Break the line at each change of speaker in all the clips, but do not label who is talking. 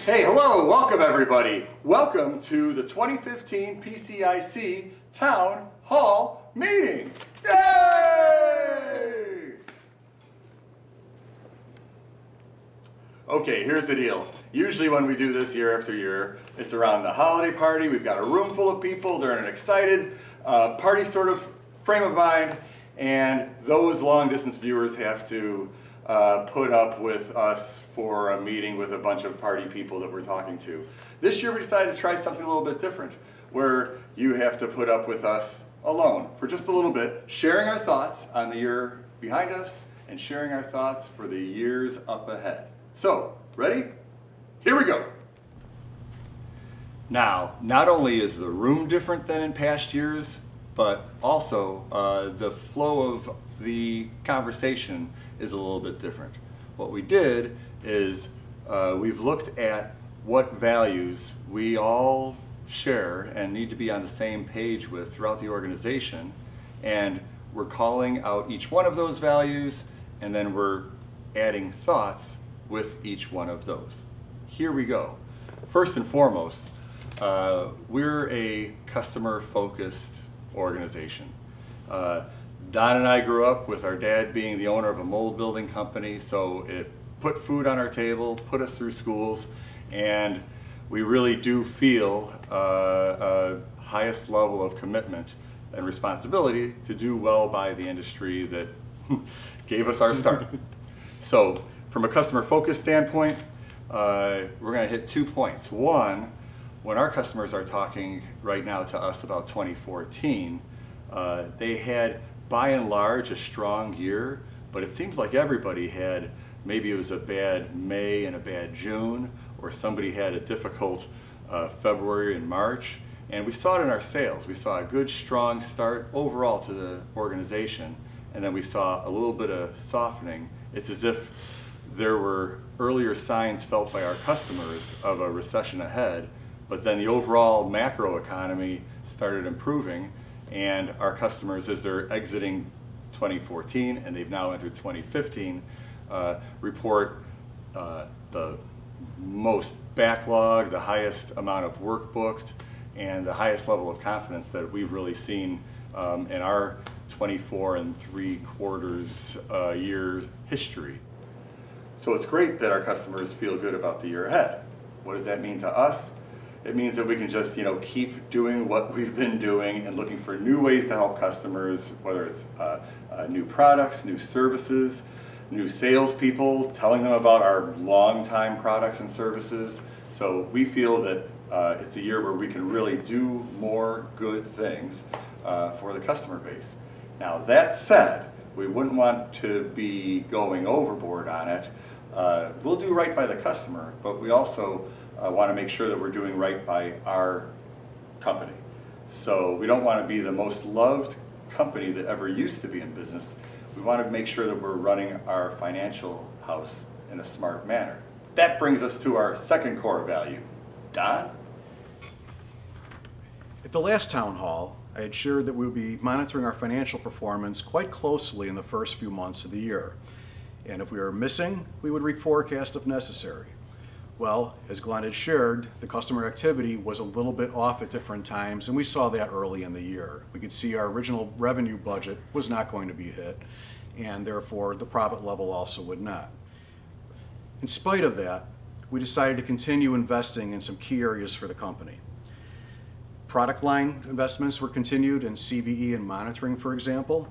Hey, hello, welcome everybody. Welcome to the 2015 PCIC Town Hall Meeting. Yay! Okay, here's the deal. Usually when we do this year after year, it's around the holiday party. We've got a room full of people. They're in an excited party sort of frame of mind, and those long distance viewers have to put up with us for a meeting with a bunch of party people that we're talking to. This year we decided to try something a little bit different, where you have to put up with us alone for just a little bit, sharing our thoughts on the year behind us and sharing our thoughts for the years up ahead. So, ready? Here we go. Now, not only is the room different than in past years, but also the flow of the conversation is a little bit different. What we did is we've looked at what values we all share and need to be on the same page with throughout the organization, and we're calling out each one of those values, and then we're adding thoughts with each one of those. Here we go. First and foremost, we're a customer-focused organization. Don and I grew up with our dad being the owner of a mold building company, so it put food on our table, put us through schools, and we really do feel a highest level of commitment and responsibility to do well by the industry that gave us our start. So from a customer focus standpoint, we're going to hit 2 points. One, when our customers are talking right now to us about 2014, they had by and large a strong year, but it seems like everybody had, maybe it was a bad May and a bad June, or somebody had a difficult February and March, and we saw it in our sales. We saw a good strong start overall to the organization, and then we saw a little bit of softening. It's as if there were earlier signs felt by our customers of a recession ahead, but then the overall macro economy started improving, and our customers, as they're exiting 2014 and they've now entered 2015, report the most backlog, the highest amount of work booked, and the highest level of confidence that we've really seen in our 24 3/4 year history. So it's great that our customers feel good about the year ahead. What does that mean to us? It means that we can just, keep doing what we've been doing and looking for new ways to help customers, whether it's new products, new services, new salespeople, telling them about our long-time products and services. So we feel that it's a year where we can really do more good things for the customer base. Now that said, we wouldn't want to be going overboard on it. We'll do right by the customer, but we also want to make sure that we're doing right by our company. So we don't want to be the most loved company that ever used to be in business. We want to make sure that we're running our financial house in a smart manner. That brings us to our second core value. Don?
At the last town hall, I had shared that we would be monitoring our financial performance quite closely in the first few months of the year. And if we were missing, we would reforecast if necessary. Well, as Glenn had shared, the customer activity was a little bit off at different times, and we saw that early in the year. We could see our original revenue budget was not going to be hit, and therefore the profit level also would not. In spite of that, we decided to continue investing in some key areas for the company. Product line investments were continued in CVE and monitoring, for example.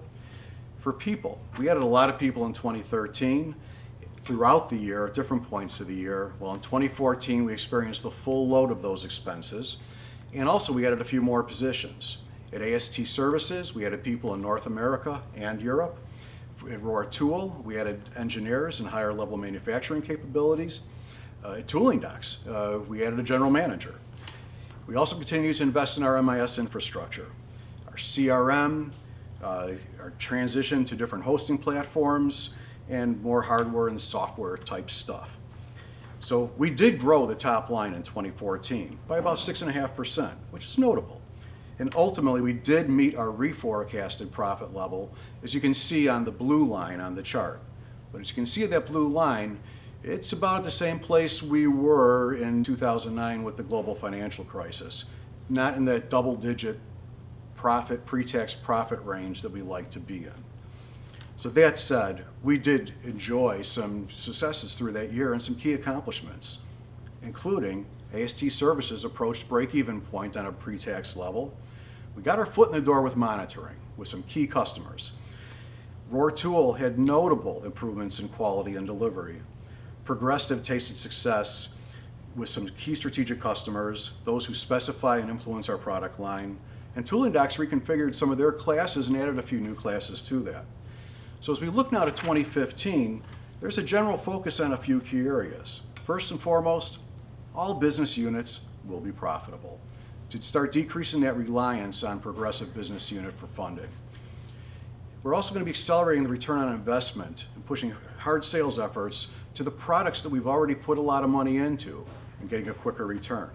For people, we added a lot of people in 2013 throughout the year at different points of the year. Well, in 2014 we experienced the full load of those expenses, and also we added a few more positions. At AST Services, we added people in North America and Europe. At Rohr Tool, we added engineers and higher level manufacturing capabilities. At Tooling Docks, we added a general manager. We also continue to invest in our MIS infrastructure, our CRM, our transition to different hosting platforms, and more hardware and software type stuff. So we did grow the top line in 2014 by about 6.5%, which is notable. And ultimately we did meet our reforecasted profit level, as you can see on the blue line on the chart. But as you can see, that blue line It's about at the same place we were in 2009 with the global financial crisis, not in that double-digit pre-tax profit range that we like to be in. So that said, we did enjoy some successes through that year and some key accomplishments, including AST Services approached break-even point on a pre-tax level. We got our foot in the door with monitoring with some key customers. Rohr Tool had notable improvements in quality and delivery. Progressive tasted success with some key strategic customers, those who specify and influence our product line. And Tooling Docs reconfigured some of their classes and added a few new classes to that. So as we look now to 2015, there's a general focus on a few key areas. First and foremost, all business units will be profitable, to start decreasing that reliance on Progressive business unit for funding. We're also going to be accelerating the return on investment and pushing hard sales efforts to the products that we've already put a lot of money into and getting a quicker return.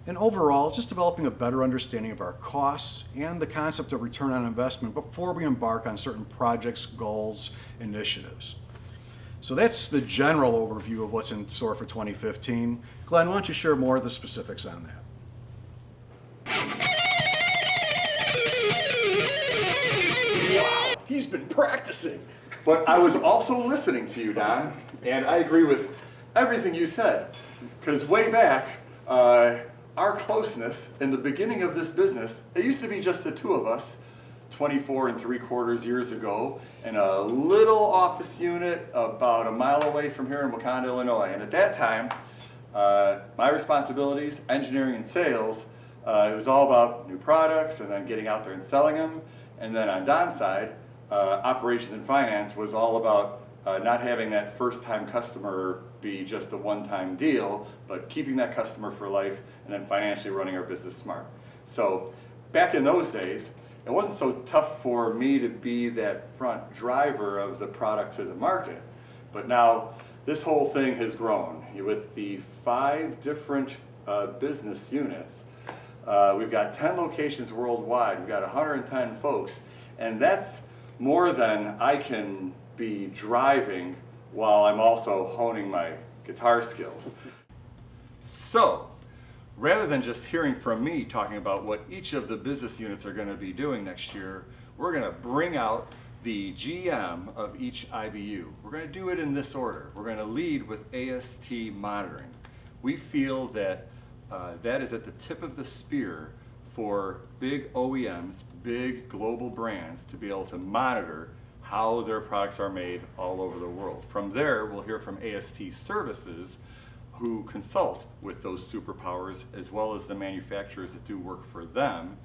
And overall, just developing a better understanding of our costs and the concept of return on investment before we embark on certain projects, goals, initiatives. So that's the general overview of what's in store for 2015. Glenn, why don't you share more of the specifics on that?
He's been practicing. But I was also listening to you, Don, and I agree with everything you said. Because way back, our closeness in the beginning of this business, it used to be just the two of us, 24 3/4 years ago, in a little office unit about a mile away from here in Wakanda, Illinois. And at that time, my responsibilities, engineering and sales, it was all about new products and then getting out there and selling them. And then on Don's side, operations and finance was all about not having that first-time customer be just a one-time deal, but keeping that customer for life and then financially running our business smart. So back in those days, it wasn't so tough for me to be that front driver of the product to the market. But now this whole thing has grown. With the 5 different business units, we've got 10 locations worldwide, we've got 110 folks, and that's more than I can be driving while I'm also honing my guitar skills. So, rather than just hearing from me talking about what each of the business units are going to be doing next year, we're going to bring out the GM of each IBU. We're going to do it in this order. We're going to lead with AST monitoring. We feel that that is at the tip of the spear for big OEMs, big global brands, to be able to monitor how their products are made all over the world. From there, we'll hear from AST Services, who consult with those superpowers as well as the manufacturers that do work for them,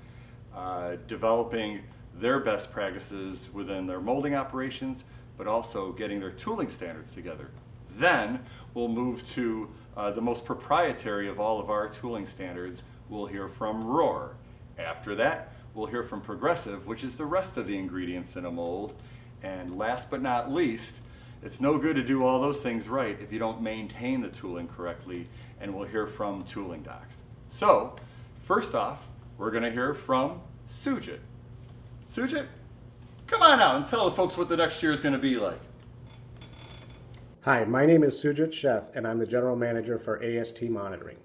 developing their best practices within their molding operations, but also getting their tooling standards together. Then we'll move to the most proprietary of all of our tooling standards. We'll hear from Rohr. After that, we'll hear from Progressive, which is the rest of the ingredients in a mold. And last but not least, it's no good to do all those things right if you don't maintain the tooling correctly, and we'll hear from Tooling Docs. So, first off, we're going to hear from Sujit. Sujit, come on out and tell the folks what the next year is going to be like.
Hi, my name is Sujit Sheth, and I'm the General Manager for AST Monitoring.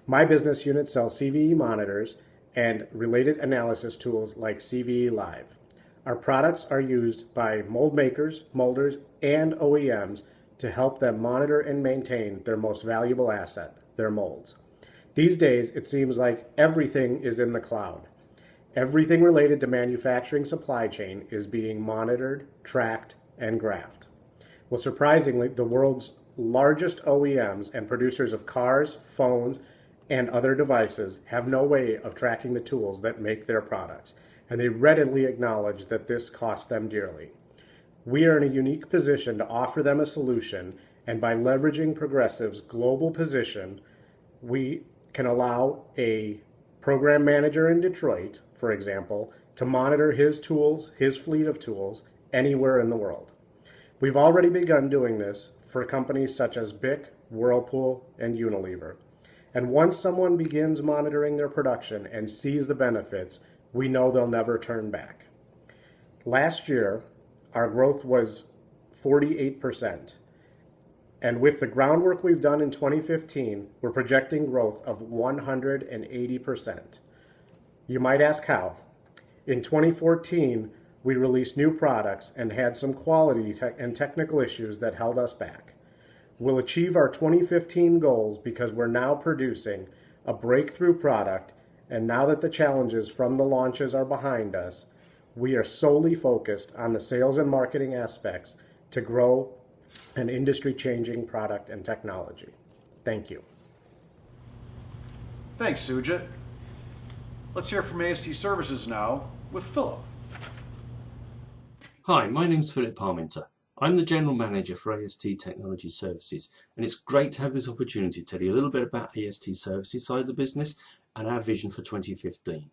My business unit sells CVE monitors and related analysis tools like CVE Live. Our products are used by mold makers, molders, and OEMs to help them monitor and maintain their most valuable asset, their molds. These days, it seems like everything is in the cloud. Everything related to manufacturing supply chain is being monitored, tracked, and graphed. Well, surprisingly, the world's largest OEMs and producers of cars, phones, and other devices have no way of tracking the tools that make their products, and they readily acknowledge that this costs them dearly. We are in a unique position to offer them a solution, and by leveraging Progressive's global position, we can allow a program manager in Detroit, for example, to monitor his tools, his fleet of tools, anywhere in the world. We've already begun doing this for companies such as BIC, Whirlpool, and Unilever. And once someone begins monitoring their production and sees the benefits, we know they'll never turn back. Last year, our growth was 48%. And with the groundwork we've done in 2015, we're projecting growth of 180%. You might ask how. In 2014, we released new products and had some quality and technical issues that held us back. We'll achieve our 2015 goals because we're now producing a breakthrough product, and now that the challenges from the launches are behind us, we are solely focused on the sales and marketing aspects to grow an industry-changing product and technology. Thank you.
Thanks, Sujit. Let's hear from AST Services now with Philip.
Hi, my name's Philip Parminter. I'm the General Manager for AST Technology Services, and it's great to have this opportunity to tell you a little bit about AST Services side of the business and our vision for 2015.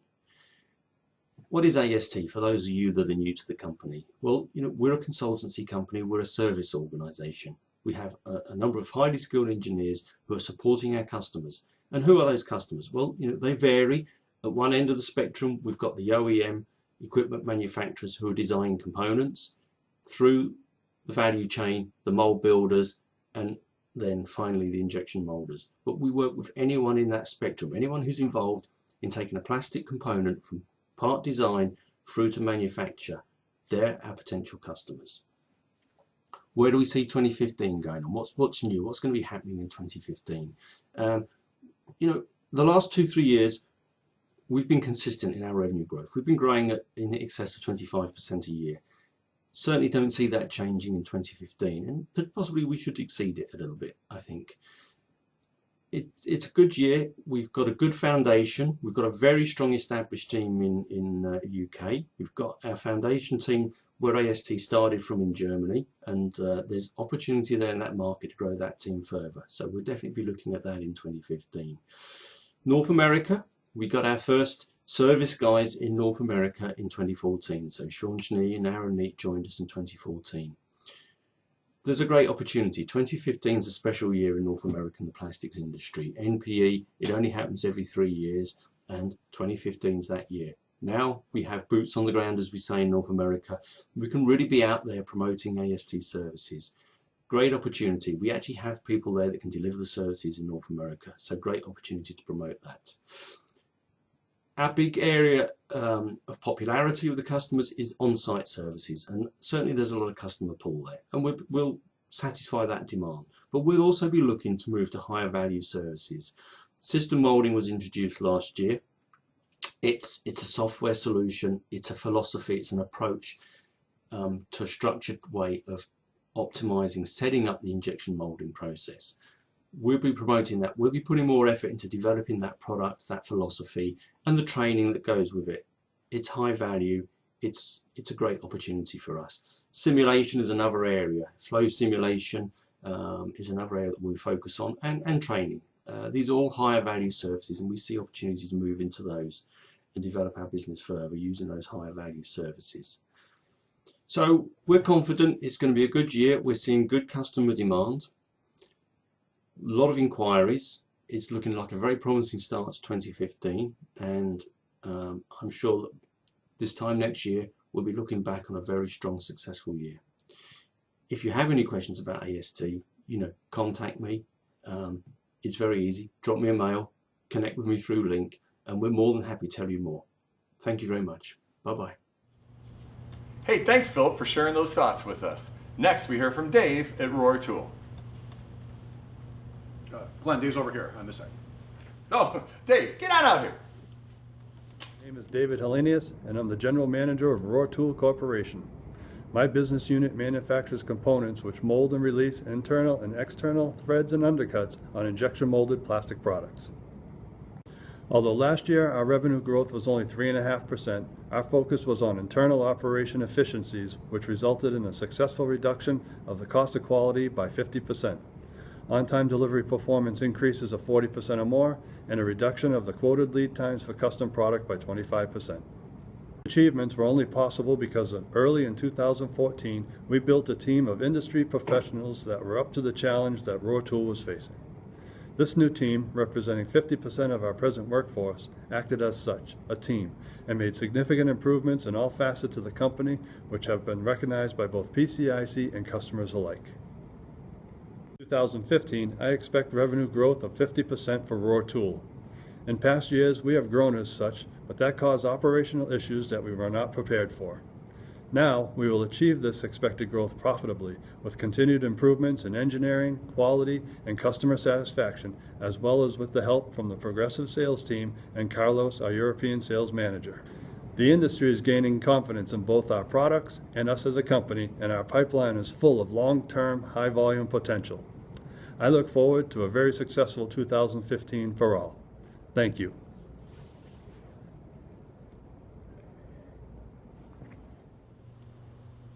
What is AST for those of you that are new to the company? Well, we're a consultancy company, we're a service organisation. We have a number of highly skilled engineers who are supporting our customers. And who are those customers? Well, they vary. At one end of the spectrum, we've got the OEM equipment manufacturers who are designing components, through the value chain, the mold builders, and then finally the injection molders. But we work with anyone in that spectrum, anyone who's involved in taking a plastic component from part design through to manufacture. They're our potential customers. Where do we see 2015 going on? What's new? What's going to be happening in 2015? The last 2-3 years, we've been consistent in our revenue growth. We've been growing at in excess of 25% a year. Certainly don't see that changing in 2015, and possibly we should exceed it a little bit, I think. It's a good year. We've got a good foundation. We've got a very strong established team in the UK. We've got our foundation team where AST started from in Germany, and there's opportunity there in that market to grow that team further. So we'll definitely be looking at that in 2015. North America, we got our first service guys in North America in 2014. So Sean Schnee and Aaron Neat joined us in 2014. There's a great opportunity. 2015 is a special year in North America in the plastics industry. NPE, it only happens every 3 years, and 2015 is that year. Now we have boots on the ground, as we say in North America. We can really be out there promoting AST services. Great opportunity. We actually have people there that can deliver the services in North America, so great opportunity to promote that. Our big area of popularity with the customers is on-site services, and certainly there's a lot of customer pull there, and we'll satisfy that demand. But we'll also be looking to move to higher value services. System molding was introduced last year. It's a software solution, it's a philosophy, it's an approach to a structured way of optimizing, setting up the injection molding process. We'll be promoting that. We'll be putting more effort into developing that product, that philosophy, and the training that goes with it. It's high value. It's a great opportunity for us. Simulation is another area. Flow simulation is another area that we focus on, and training. These are all higher value services, and we see opportunity to move into those and develop our business further using those higher value services. So we're confident it's going to be a good year. We're seeing good customer demand. A lot of inquiries. It's looking like a very promising start to 2015, and I'm sure that this time next year we'll be looking back on a very strong, successful year. If you have any questions about AST, contact me. It's very easy. Drop me a mail, connect with me through link, and we're more than happy to tell you more. Thank you very much. Bye-bye.
Hey, thanks, Philip, for sharing those thoughts with us. Next, we hear from Dave at Roar Tool.
Glenn, Dave's over here on this side.
Oh, Dave, get on out here.
My name is David Hellenius, and I'm the General Manager of Roar Tool Corporation. My business unit manufactures components which mold and release internal and external threads and undercuts on injection molded plastic products. Although last year our revenue growth was only 3.5%, our focus was on internal operation efficiencies, which resulted in a successful reduction of the cost of quality by 50%. On-time delivery performance increases of 40% or more, and a reduction of the quoted lead times for custom product by 25%. Achievements were only possible because early in 2014, we built a team of industry professionals that were up to the challenge that Roar Tool was facing. This new team, representing 50% of our present workforce, acted as such, a team, and made significant improvements in all facets of the company, which have been recognized by both PCIC and customers alike. 2015, I expect revenue growth of 50% for Rohr Tool. In past years, we have grown as such, but that caused operational issues that we were not prepared for. Now, we will achieve this expected growth profitably with continued improvements in engineering, quality, and customer satisfaction, as well as with the help from the Progressive sales team and Carlos, our European sales manager. The industry is gaining confidence in both our products and us as a company, and our pipeline is full of long-term, high-volume potential. I look forward to a very successful 2015 for all. Thank you.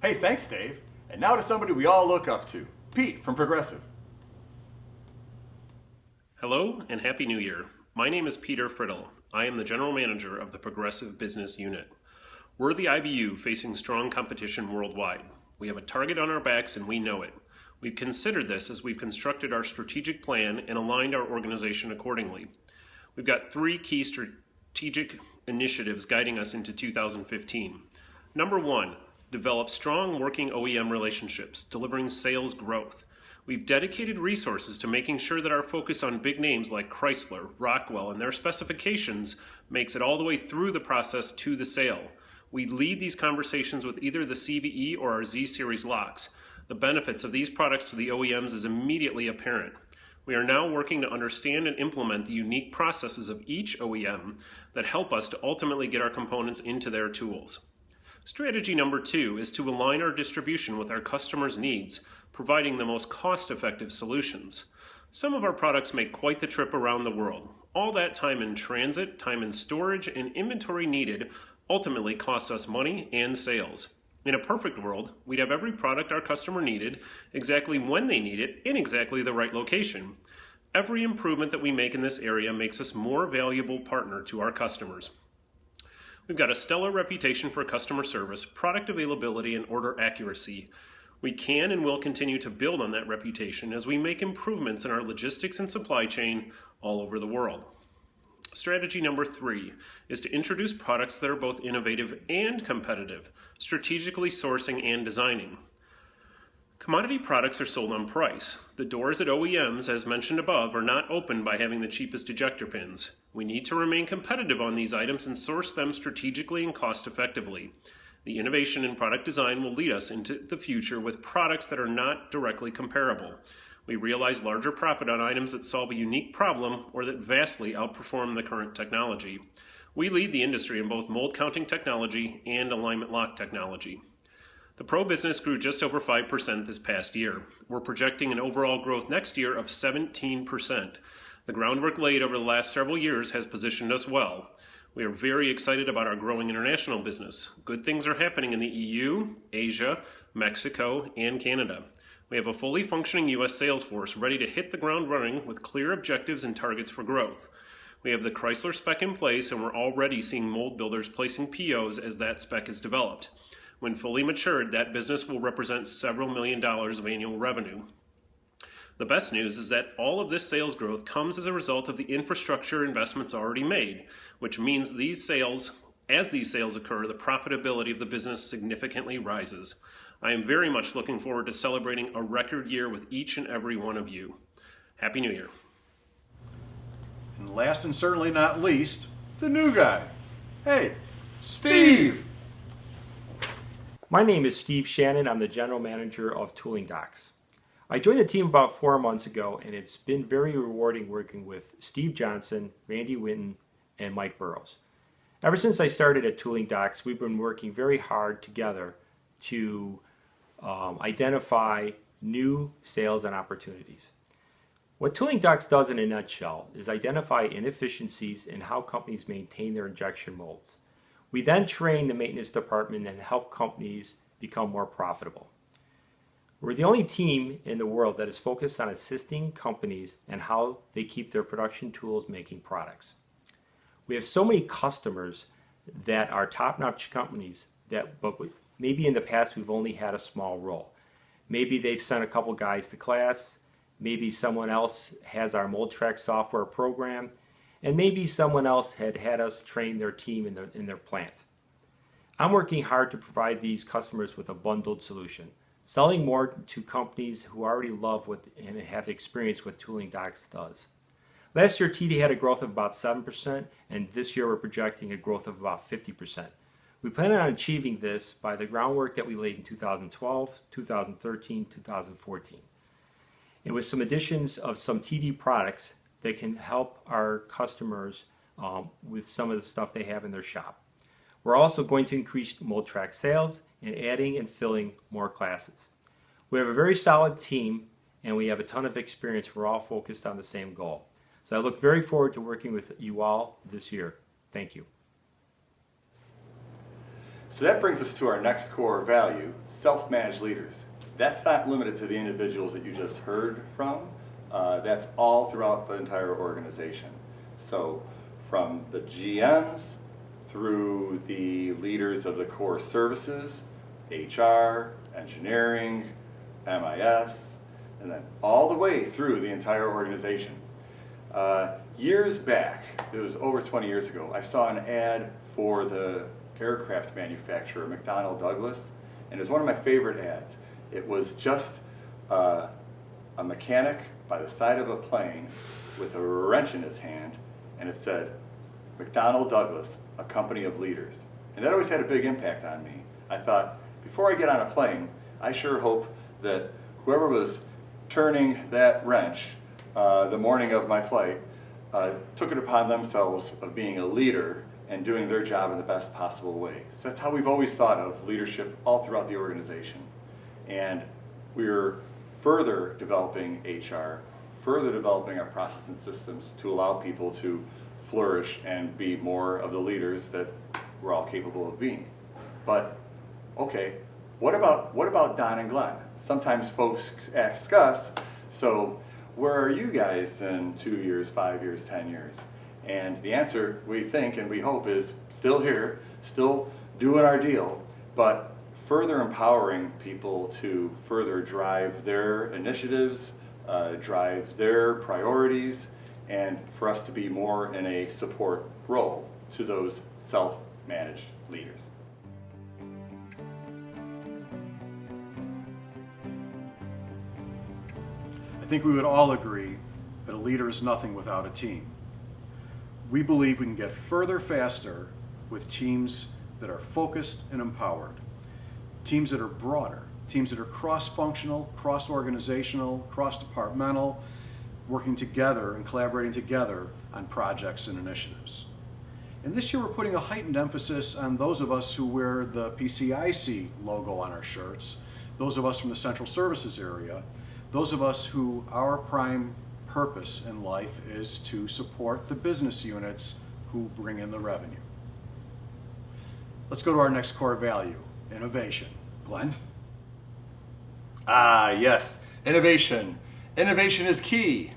Hey, thanks, Dave. And now to somebody we all look up to, Pete from Progressive.
Hello and Happy New Year. My name is Peter Friddle. I am the General Manager of the Progressive Business Unit. We're the IBU facing strong competition worldwide. We have a target on our backs and we know it. We've considered this as we've constructed our strategic plan and aligned our organization accordingly. We've got 3 key strategic initiatives guiding us into 2015. Number 1, develop strong working OEM relationships, delivering sales growth. We've dedicated resources to making sure that our focus on big names like Chrysler, Rockwell, and their specifications makes it all the way through the process to the sale. We lead these conversations with either the CVE or our Z-Series locks. The benefits of these products to the OEMs is immediately apparent. We are now working to understand and implement the unique processes of each OEM that help us to ultimately get our components into their tools. Strategy number 2 is to align our distribution with our customers' needs, providing the most cost-effective solutions. Some of our products make quite the trip around the world. All that time in transit, time in storage, and inventory needed ultimately costs us money and sales. In a perfect world, we'd have every product our customer needed, exactly when they need it, in exactly the right location. Every improvement that we make in this area makes us a more valuable partner to our customers. We've got a stellar reputation for customer service, product availability, and order accuracy. We can and will continue to build on that reputation as we make improvements in our logistics and supply chain all over the world. Strategy number 3 is to introduce products that are both innovative and competitive, strategically sourcing and designing. Commodity products are sold on price. The doors at OEMs, as mentioned above, are not opened by having the cheapest ejector pins. We need to remain competitive on these items and source them strategically and cost effectively. The innovation in product design will lead us into the future with products that are not directly comparable. We realize larger profit on items that solve a unique problem or that vastly outperform the current technology. We lead the industry in both mold counting technology and alignment lock technology. The Pro business grew just over 5% this past year. We're projecting an overall growth next year of 17%. The groundwork laid over the last several years has positioned us well. We are very excited about our growing international business. Good things are happening in the EU, Asia, Mexico, and Canada. We have a fully functioning U.S. sales force ready to hit the ground running with clear objectives and targets for growth. We have the Chrysler spec in place and we're already seeing mold builders placing POs as that spec is developed. When fully matured, that business will represent several $1 million of annual revenue. The best news is that all of this sales growth comes as a result of the infrastructure investments already made, which means as these sales occur, the profitability of the business significantly rises. I am very much looking forward to celebrating a record year with each and every one of you. Happy New Year.
And last and certainly not least, the new guy. Hey,
Steve!
My name is Steve Shannon. I'm the General Manager of Tooling Docks. I joined the team about 4 months ago, and it's been very rewarding working with Steve Johnson, Randy Winton, and Mike Burrows. Ever since I started at Tooling Docks, we've been working very hard together to identify new sales and opportunities. What Tooling Docks does in a nutshell is identify inefficiencies in how companies maintain their injection molds. We then train the maintenance department and help companies become more profitable. We're the only team in the world that is focused on assisting companies and how they keep their production tools making products. We have so many customers that are top-notch companies but maybe in the past we've only had a small role. Maybe they've sent a couple guys to class, maybe someone else has our MoldTrack software program, and maybe someone else had us train their team in their plant. I'm working hard to provide these customers with a bundled solution selling more to companies who already love what and have experience what Tooling Docs does. Last year, TD had a growth of about 7%, and this year we're projecting a growth of about 50%. We plan on achieving this by the groundwork that we laid in 2012, 2013, 2014. And with some additions of some TD products that can help our customers with some of the stuff they have in their shop. We're also going to increase MoldTrack sales and adding and filling more classes. We have a very solid team and we have a ton of experience. We're all focused on the same goal. So I look very forward to working with you all this year. Thank you.
So that brings us to our next core value, self-managed leaders. That's not limited to the individuals that you just heard from. That's all throughout the entire organization. So from the GMs through the leaders of the core services, HR, engineering, MIS, and then all the way through the entire organization. Years back, it was over 20 years ago, I saw an ad for the aircraft manufacturer, McDonnell Douglas, and it was one of my favorite ads. It was just a mechanic by the side of a plane with a wrench in his hand, and it said, McDonnell Douglas, a company of leaders. And that always had a big impact on me. I thought, before I get on a plane, I sure hope that whoever was turning that wrench the morning of my flight took it upon themselves of being a leader and doing their job in the best possible way. So that's how we've always thought of leadership all throughout the organization. And we're further developing HR, further developing our process and systems to allow people to flourish and be more of the leaders that we're all capable of being. But okay, what about Don and Glenn? Sometimes folks ask us, so where are you guys in 2 years, 5 years, 10 years? And the answer, we think and we hope, is still here, still doing our deal, but further empowering people to further drive their initiatives, drive their priorities, and for us to be more in a support role to those self-managed leaders.
I think we would all agree that a leader is nothing without a team. We believe we can get further faster with teams that are focused and empowered, teams that are broader, teams that are cross-functional, cross-organizational, cross-departmental, working together and collaborating together on projects and initiatives. And this year we're putting a heightened emphasis on those of us who wear the PCIC logo on our shirts, those of us from the central services area, those of us who our prime purpose in life is to support the business units who bring in the revenue. Let's go to our next core value, innovation. Glenn?
Ah, yes, innovation. Innovation is key,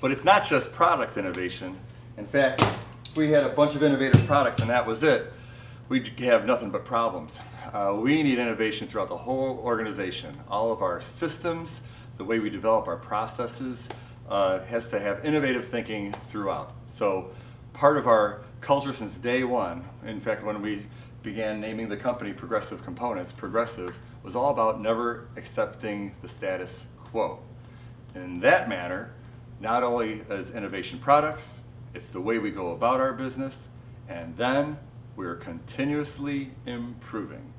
but it's not just product innovation. In fact, if we had a bunch of innovative products and that was it, we'd have nothing but problems. We need innovation throughout the whole organization. All of our systems, the way we develop our processes, has to have innovative thinking throughout. So part of our culture since day one, in fact, when we began naming the company Progressive Components, Progressive was all about never accepting the status quo. In that manner, not only as innovation products, it's the way we go about our business, and then we're continuously improving.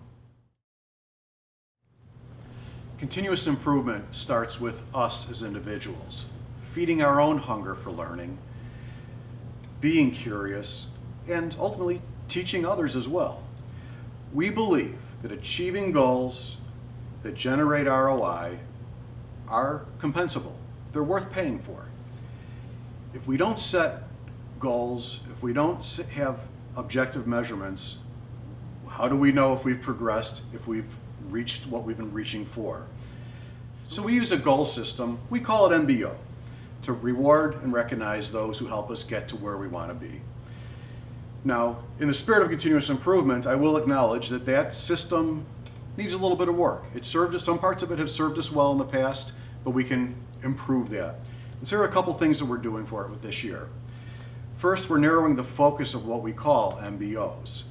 Continuous improvement starts with us as individuals, feeding our own hunger for learning, being curious, and ultimately teaching others as well. We believe that achieving goals that generate ROI are compensable. They're worth paying for. If we don't set goals, if we don't have objective measurements, how do we know if we've progressed, if we've reached what we've been reaching for? So we use a goal system, we call it MBO, to reward and recognize those who help us get to where we want to be. Now, in the spirit of continuous improvement, I will acknowledge that that system needs a little bit of work. It served us, some parts of it have served us well in the past, but we can improve that. And so here are a couple things that we're doing for it with this year. First, we're narrowing the focus of what we call MBOs.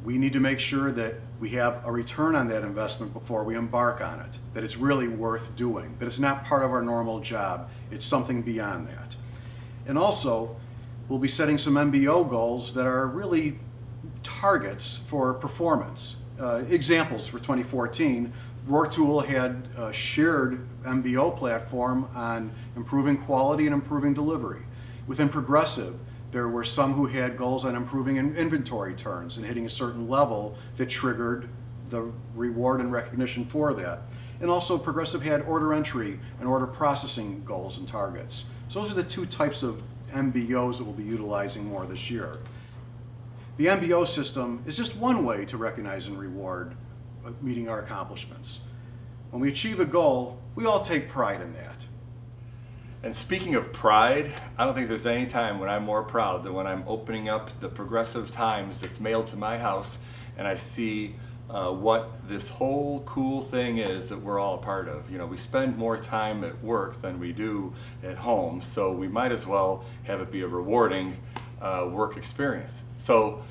we need to make sure that we have a return on that investment before we embark on it, that it's really worth doing, that it's not part of our normal job, it's something beyond that. And also, we'll be setting some MBO goals that are really targets for performance. Examples for 2014, Rohr Tool had a shared MBO platform on improving quality and improving delivery. Within Progressive, there were some who had goals on improving inventory turns and hitting a certain level that triggered the reward and recognition for that. And also Progressive had order entry and order processing goals and targets. So those are the two types of MBOs that we'll be utilizing more this year. The MBO system is just one way to recognize and reward meeting our accomplishments. When we achieve a goal, we all take pride in that.
And speaking of pride, I don't think there's any time when I'm more proud than when I'm opening up the Progressive Times that's mailed to my house and I see what this whole cool thing is that we're all a part of. You know, we spend more time at work than we do at home, so we might as well have it be a rewarding work experience. So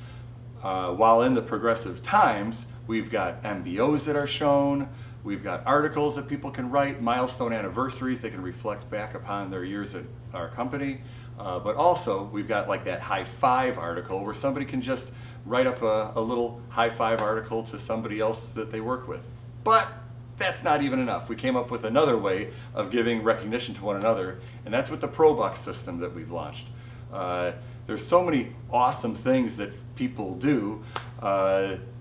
while in the Progressive Times, we've got MBOs that are shown, we've got articles that people can write, milestone anniversaries they can reflect back upon their years at our company, but also we've got like that high five article where somebody can just write up a little high five article to somebody else that they work with. But that's not even enough. We came up with another way of giving recognition to one another, and that's with the ProBucks system that we've launched. There's so many awesome things that people do.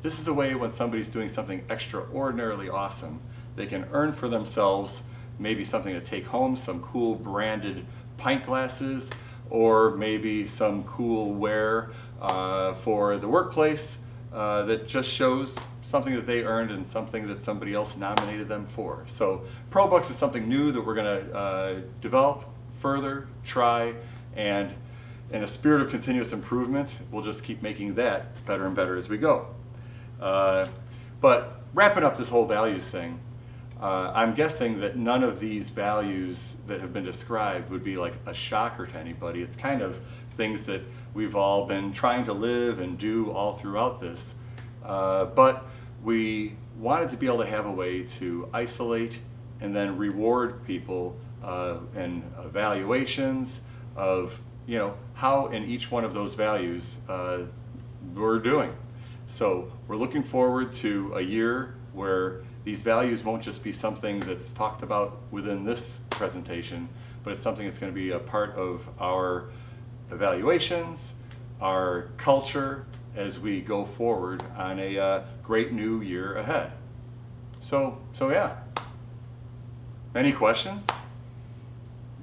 This is a way when somebody's doing something extraordinarily awesome, they can earn for themselves maybe something to take home, some cool branded pint glasses, or maybe some cool wear for the workplace that just shows something that they earned and something that somebody else nominated them for. So ProBucks is something new that we're going to develop further, try, and in a spirit of continuous improvement, we'll just keep making that better and better as we go. But wrapping up this whole values thing, I'm guessing that none of these values that have been described would be like a shocker to anybody. It's kind of things that we've all been trying to live and do all throughout this. But we wanted to be able to have a way to isolate and then reward people in evaluations of, you know, how in each one of those values we're doing. So we're looking forward to a year where these values won't just be something that's talked about within this presentation, but it's something that's going to be a part of our evaluations, our culture as we go forward on a great new year ahead. So yeah. Any questions?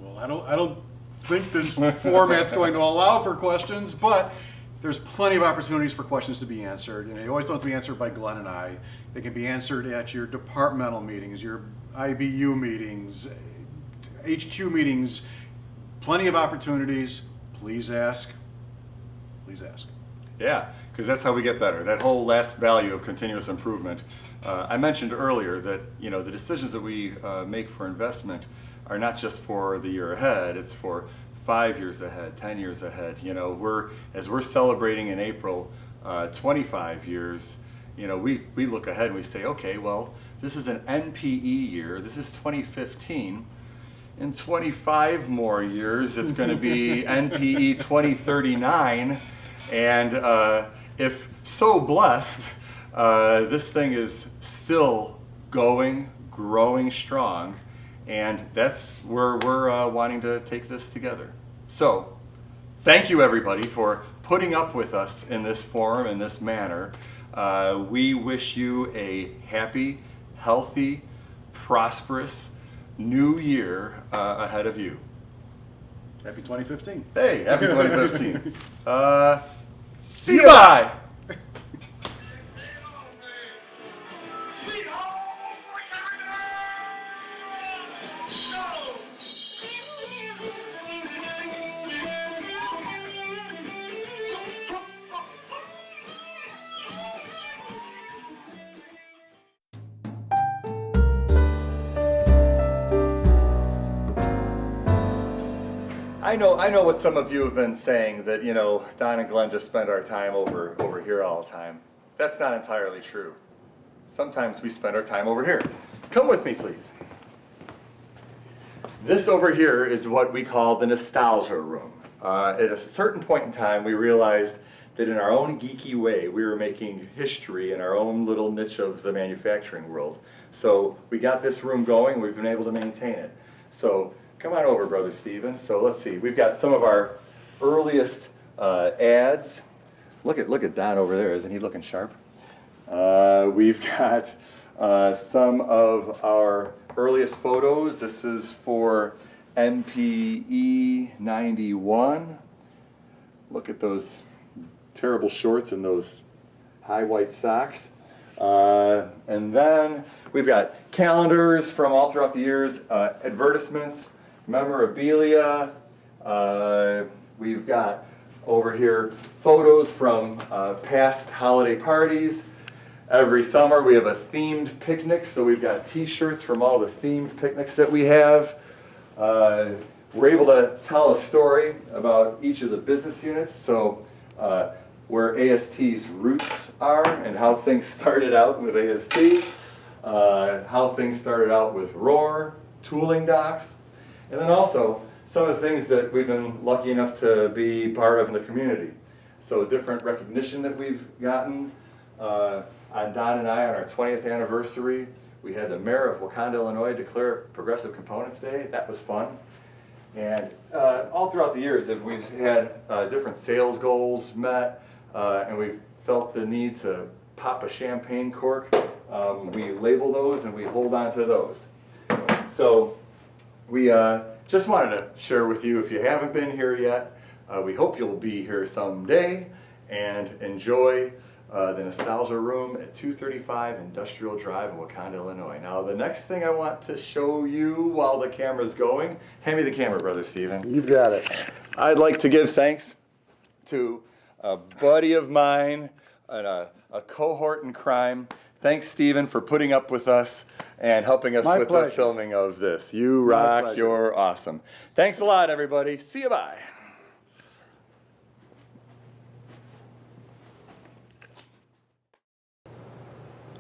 Well, I don't think this format's going to allow for questions, but there's plenty of opportunities for questions to be answered. You know, you always don't have to be answered by Glenn and I. They can be answered at your departmental meetings, your IBU meetings, HQ meetings. Plenty of opportunities. Please ask. Please ask.
Yeah, because that's how we get better. That whole last value of continuous improvement. I mentioned earlier that, you know, the decisions that we make for investment are not just for the year ahead. It's for 5 years ahead, 10 years ahead. You know, as we're celebrating in April 25 years, you know, we look ahead and we say, okay, well, this is an NPE year. This is 2015. In 25 more years, it's going to be NPE 2039. And if so blessed, this thing is still going, growing strong. And that's where we're wanting to take this together. So, thank you everybody for putting up with us in this forum, in this manner. We wish you a happy, healthy, prosperous new year ahead of you.
Happy 2015.
Hey, happy 2015. See you. Bye. I know what some of you have been saying, that, you know, Don and Glenn just spend our time over here all the time. that's not entirely true. Sometimes we spend our time over here. Come with me, please. This over here is what we call the nostalgia room. At a certain point in time, we realized that in our own geeky way, we were making history in our own little niche of the manufacturing world. So we got this room going, we've been able to maintain it. So come on over, Brother Steven. So let's see, we've got some of our earliest ads. Look at Don over there, isn't he looking sharp? We've got some of our earliest photos. This is for MPE 91. Look at those terrible shorts and those high white socks. And then we've got calendars from all throughout the years, advertisements, memorabilia. We've got over here photos from past holiday parties. Every summer we have a themed picnic, so we've got t-shirts from all the themed picnics that we have. We're able to tell a story about each of the business units, so where AST's roots are and how things started out with AST, how things started out with Roar, tooling docks, and then also some of the things that we've been lucky enough to be part of in the community. So different recognition that we've gotten. On Don and I, on our 20th anniversary, we had the mayor of Wakanda, Illinois declare Progressive Components Day. That was fun. And all throughout the years, if we've had different sales goals met, and we've felt the need to pop a champagne cork, we label those and we hold on to those. So we just wanted to share with you, if you haven't been here yet, we hope you'll be here someday and enjoy the Nostalgia Room at 235 Industrial Drive in Wakanda, Illinois. Now, the next thing I want to show you while the camera's going, hand me the camera, Brother Steven.
You've got it.
I'd like to give thanks to a buddy of mine and a cohort in crime. Thanks, Steven, for putting up with us and helping us with the filming of this. You rock, you're awesome. Thanks a lot, everybody. See you, bye.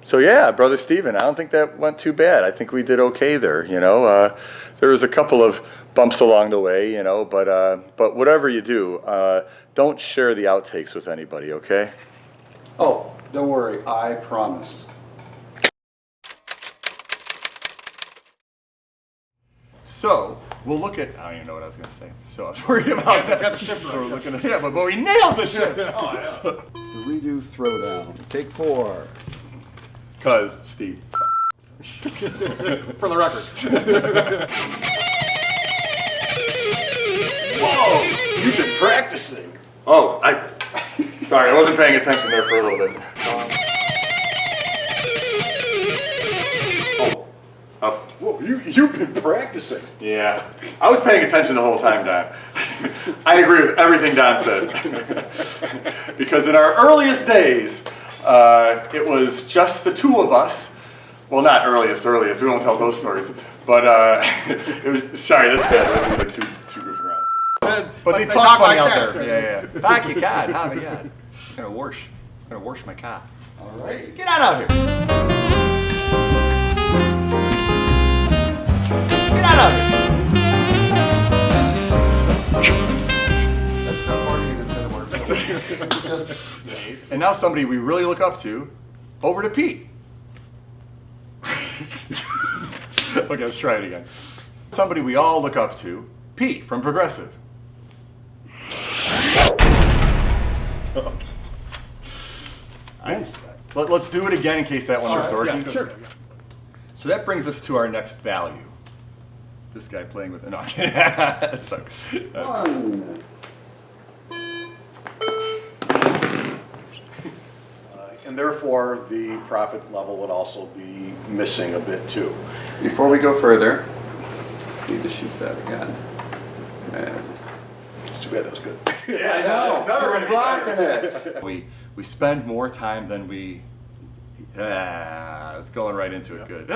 So yeah, Brother Steven, I don't think that went too bad. I think we did okay there, you know. There was a couple of bumps along the way, you know, but whatever you do, don't share the outtakes with anybody, okay?
Oh, don't worry, I promise.
So, we'll look at, I don't even know what I was going to say. So I was worried about that. Got the shift right. So we're looking at, yeah, but we nailed the shift. Oh, yeah.
The redo throwdown, take 4.
Because, Steve.
For the record.
Whoa! You've been practicing. Oh, sorry, I wasn't paying attention there for a little bit.
Whoa, you've been practicing.
Yeah, I was paying attention the whole time, Don. I agree with everything Don said. Because in our earliest days, it was just the two of us. Well, not earliest, we won't tell those stories. But, it was, sorry, that's bad. Like too goofing around. But they talk funny like out there. Yeah. Thank you, God. Oh, my God. I'm gonna wash my car.
All right.
Get out here. Get out here.
That's not marketing instead of marketing.
And now somebody we really look up to, over to Pete. Okay, let's try it again. Somebody we all look up to, Pete from Progressive. Let's do it again in case that one was dorky.
Yeah, sure.
So that brings us to our next value. This guy playing with no. Sorry.
And therefore, the profit level would also be missing a bit too.
Before we go further, I need to shoot that again. And
It's too bad that was good.
Yeah, I know. We're rocking it. We spend more time than we. I was going right into it. Good.